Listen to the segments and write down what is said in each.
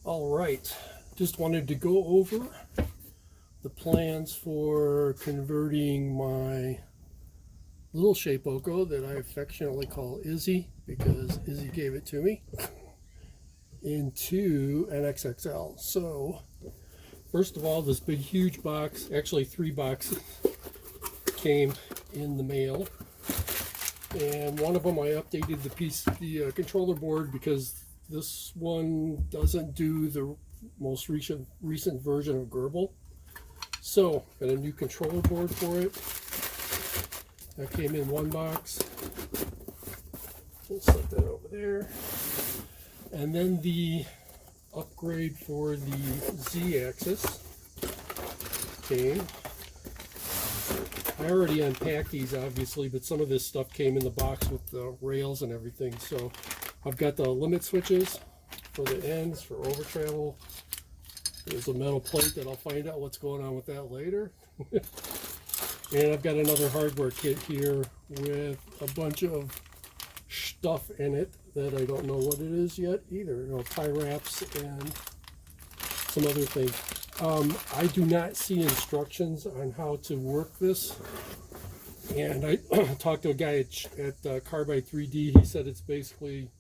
All right, just wanted to go over the plans for converting my little Shapeoko that I affectionately call Izzy because Izzy gave it to me into an XXL. So first of all, this big huge box, actually 3 boxes, came in the mail, and one of them I updated the controller board because this one doesn't do the most recent version of Gerbil. So got a new controller board for it. That came in 1 box. We'll set that over there. And then the upgrade for the Z-axis came. I already unpacked these obviously, but some of this stuff came in the box with the rails and everything. So I've got the limit switches for the ends for over travel. There's a metal plate that I'll find out what's going on with that later. And I've got another hardware kit here with a bunch of stuff in it that I don't know what it is yet either. You know, tie wraps and some other things. I do not see instructions on how to work this. And I talked to a guy at Carbide 3D. He said it's basically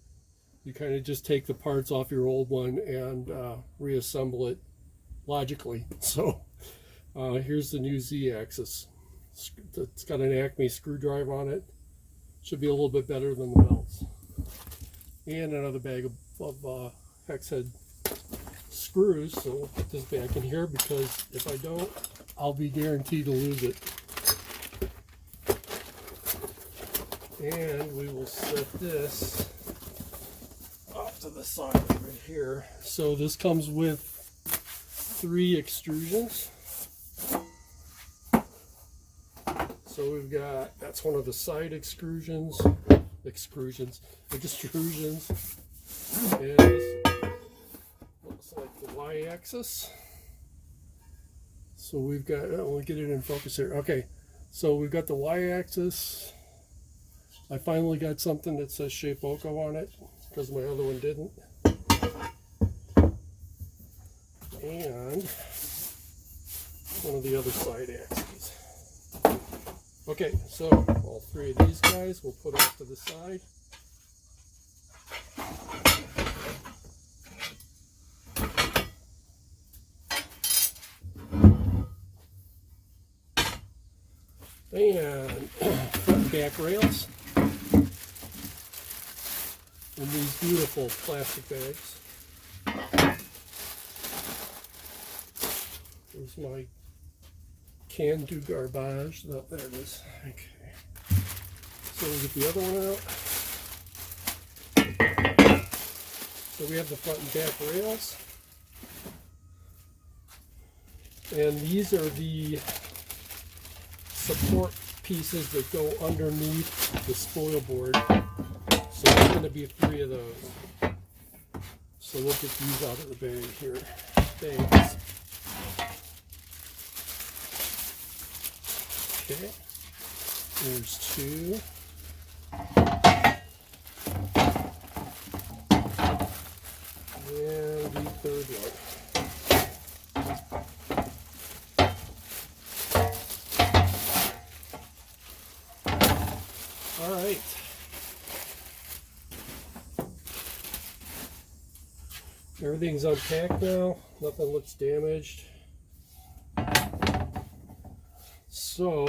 you kind of just take the parts off your old one and reassemble it logically. So here's the new Z-axis. It's got an Acme screwdriver on it. Should be a little bit better than the belts. And another bag of hex head screws. So we'll put this back in here because if I don't, I'll be guaranteed to lose it. And we will set this off to the side right here. So this comes with 3 extrusions. So we've got, that's one of the side extrusions. And this looks like the Y-axis. So we've got, we'll get it in focus here. Okay, so we've got the Y-axis. I finally got something that says Shapeoko on it because my other one didn't. And one of the other side axes. Okay, so all 3 of these guys we'll put off to the side. And front and back rails in these beautiful plastic bags. There's my can-do garbage. Oh, there it is. Okay. So we'll get the other one out. So we have the front and back rails. And these are the support pieces that go underneath the spoil board. So there's going to be 3 of those. So we'll get these out of the bag here. Thanks. Okay, there's 2. And the 3rd one. All right. Everything's unpacked now. Nothing looks damaged. So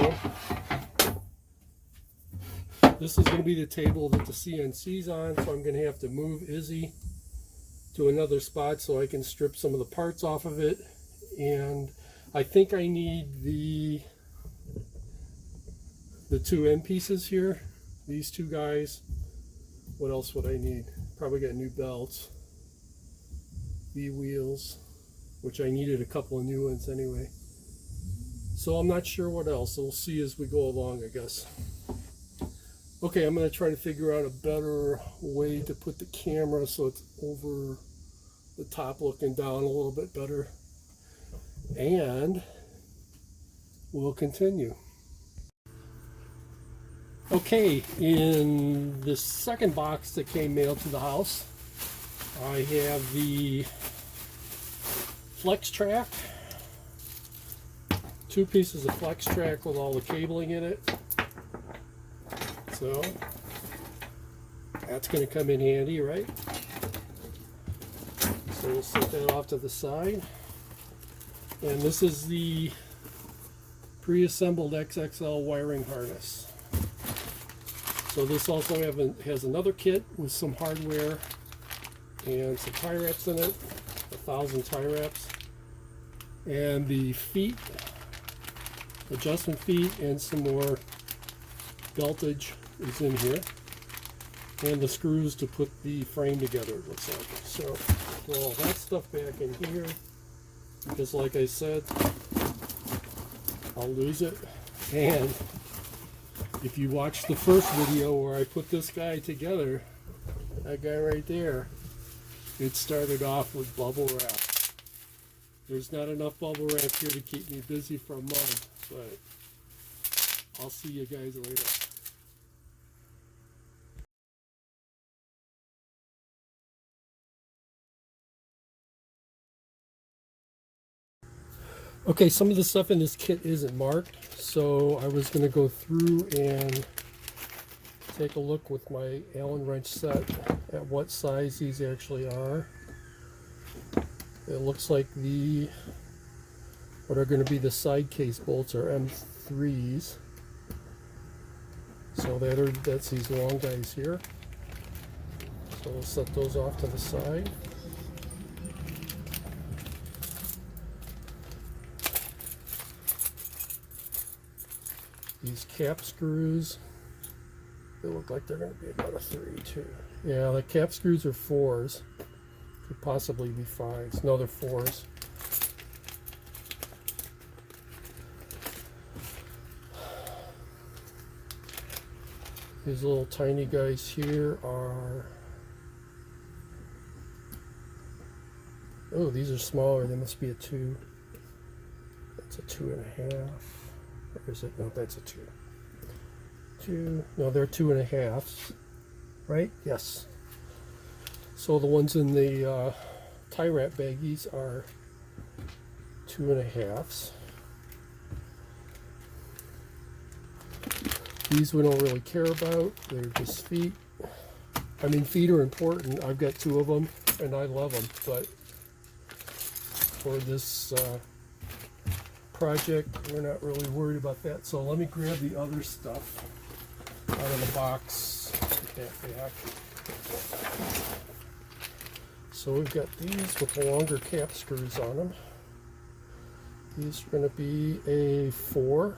this is going to be the table that the CNC's on, so I'm going to have to move Izzy to another spot so I can strip some of the parts off of it. And I think I need the 2 end pieces here, these 2 guys. What else would I need? Probably got new belts, V-wheels, which I needed a couple of new ones anyway. So I'm not sure what else. We'll see as we go along, I guess. Okay, I'm going to try to figure out a better way to put the camera so it's over the top looking down a little bit better. And we'll continue. Okay, in the second box that came mailed to the house, I have the flex track. 2 pieces of flex track with all the cabling in it. So that's going to come in handy, right? So we'll set that off to the side. And this is the pre-assembled XXL wiring harness. So this also has another kit with some hardware and some tie wraps in it, 1,000 tie wraps, and the feet, adjustment feet, and some more beltage is in here, and the screws to put the frame together, it looks like. So throw all that stuff back in here, because like I said, I'll lose it. And if you watch the first video where I put this guy together, that guy right there, it started off with bubble wrap. There's not enough bubble wrap here to keep me busy for a month, but I'll see you guys later. Okay, some of the stuff in this kit isn't marked, so I was going to go through and take a look with my Allen wrench set at what size these actually are. It looks like what are going to be the side case bolts are M3s. So that's these long guys here. So we'll set those off to the side. These cap screws, they look like they're going to be about a 3 too. Yeah, the cap screws are 4s. Could possibly be 5s. No, they're 4s. These little tiny guys here are, oh, these are smaller. They must be a 2. That's a 2.5. Or is it? No, that's a 2. 2. No, they're 2.5s. Right? Yes. So the ones in the tie wrap baggies are 2.5s. These we don't really care about. They're just feet. I mean, feet are important. I've got 2 of them, and I love them. But for this project, we're not really worried about that. So let me grab the other stuff out of the box. Put that back. So we've got these with longer cap screws on them. These are going to be a 4.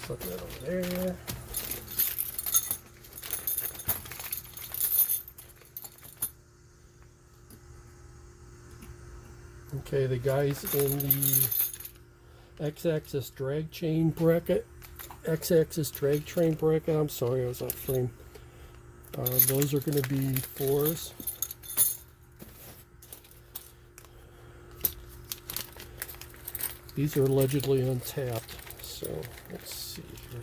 Put that over there. Okay, the guys in the X-axis drag chain bracket, I'm sorry, I was off frame. Those are going to be 4s. These are allegedly untapped, so let's see here.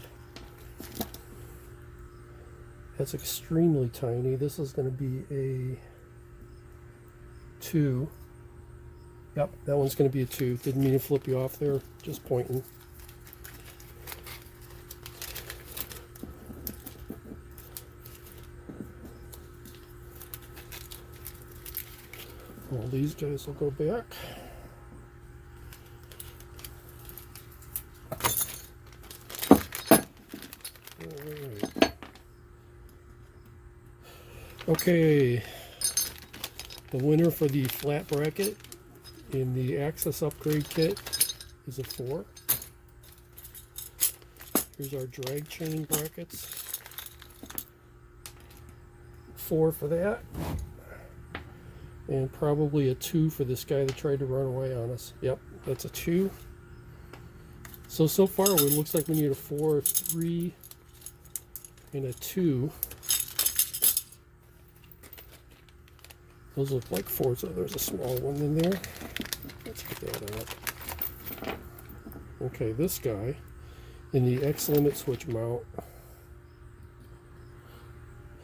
That's extremely tiny. This is going to be a 2. Yep, that one's going to be a 2. Didn't mean to flip you off there, just pointing. All these guys will go back. Alright. Okay, the winner for the flat bracket in the Access upgrade kit is a 4. Here's our drag chain brackets. 4 for that. And probably a 2 for this guy that tried to run away on us. Yep, that's a 2. So far it looks like we need a 4, a 3, and a 2. Those look like 4s. So there's a small one in there. Let's get that out. Okay, this guy in the X limit switch mount,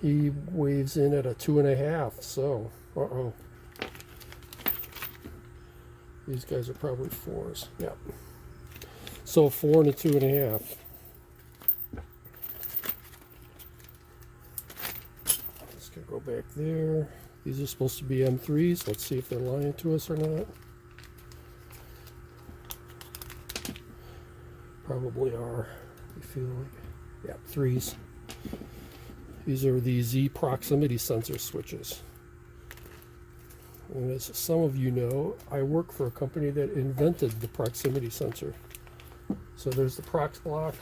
he waves in at a 2.5, so these guys are probably 4s. Yeah, so 4 and a 2.5. Let's go back there. These are supposed to be M3s. Let's see if they're lying to us or not. Probably are. I feel like, yeah, 3s. These are the Z proximity sensor switches. And as some of you know, I work for a company that invented the proximity sensor. So there's the prox block,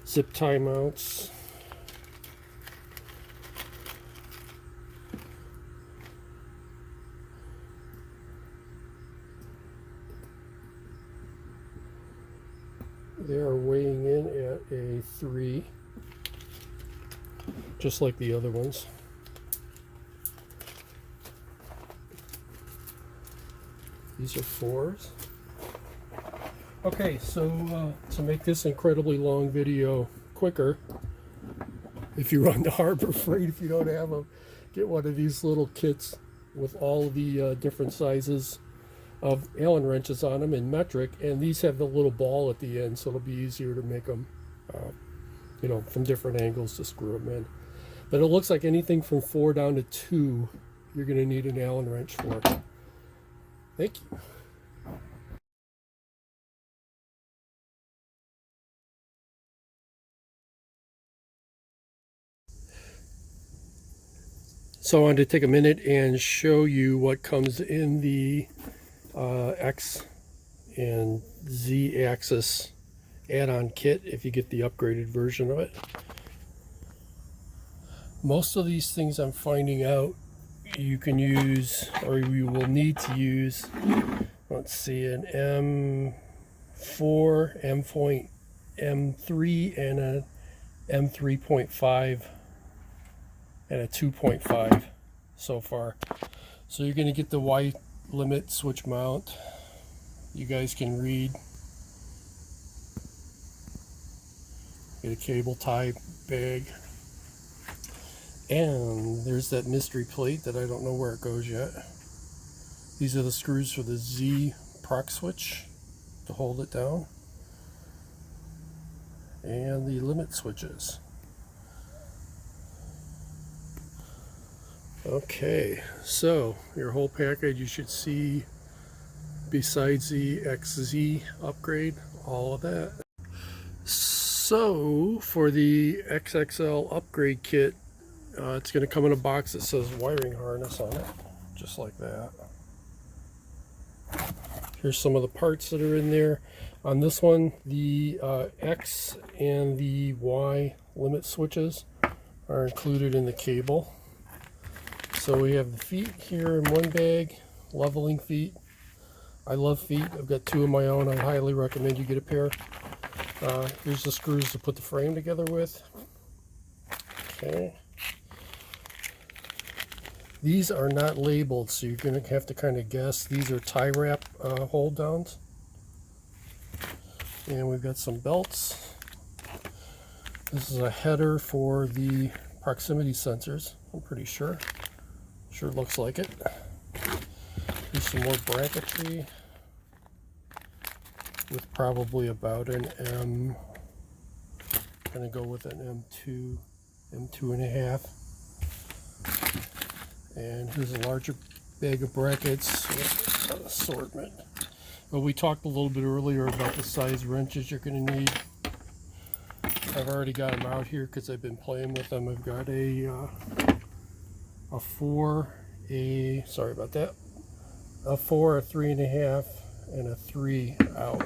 zip tie mounts, they are weighing in at a 3, just like the other ones. These are 4s. Okay, so to make this incredibly long video quicker, if you run to Harbor Freight, if you don't have them, get one of these little kits with all the different sizes of Allen wrenches on them in metric, and these have the little ball at the end, so it'll be easier to make them, you know, from different angles to screw them in. But it looks like anything from 4 down to 2, you're going to need an Allen wrench for. Thank you. So I wanted to take a minute and show you what comes in the X and Z axis add-on kit if you get the upgraded version of it. Most of these things I'm finding out you can use, or you will need to use, let's see, an M4, M3, and a M3.5 and a 2.5 so far. So you're going to get the Y limit switch mount. You guys can read. Get a cable tie bag. And there's that mystery plate that I don't know where it goes yet. These are the screws for the Z proc switch to hold it down. And the limit switches. Okay, so your whole package, you should see, besides the XZ upgrade, all of that. So for the XXL upgrade kit, it's going to come in a box that says wiring harness on it, just like that. Here's some of the parts that are in there. On this one, the X and the Y limit switches are included in the cable. So we have the feet here in one bag, leveling feet. I love feet. I've got 2 of my own. I highly recommend you get a pair. Here's the screws to put the frame together with. Okay. These are not labeled, so you're going to have to kind of guess. These are tie wrap hold downs. And we've got some belts. This is a header for the proximity sensors, I'm pretty sure. Sure looks like it. Here's some more bracketry with probably about an M. I'm going to go with an M2, M2.5. And here's a larger bag of brackets with an assortment. Well, we talked a little bit earlier about the size wrenches you're going to need. I've already got them out here because I've been playing with them. I've got a 4, sorry about that, a 4, a 3.5, and a 3 out.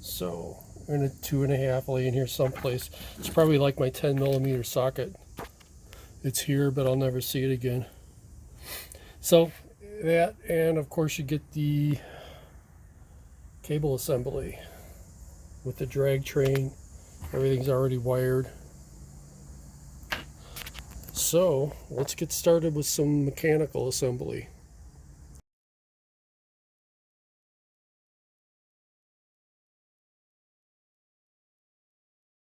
So, and a 2.5 laying here someplace. It's probably like my 10mm socket. It's here, but I'll never see it again. So that, and of course you get the cable assembly with the drag train. Everything's already wired. So let's get started with some mechanical assembly.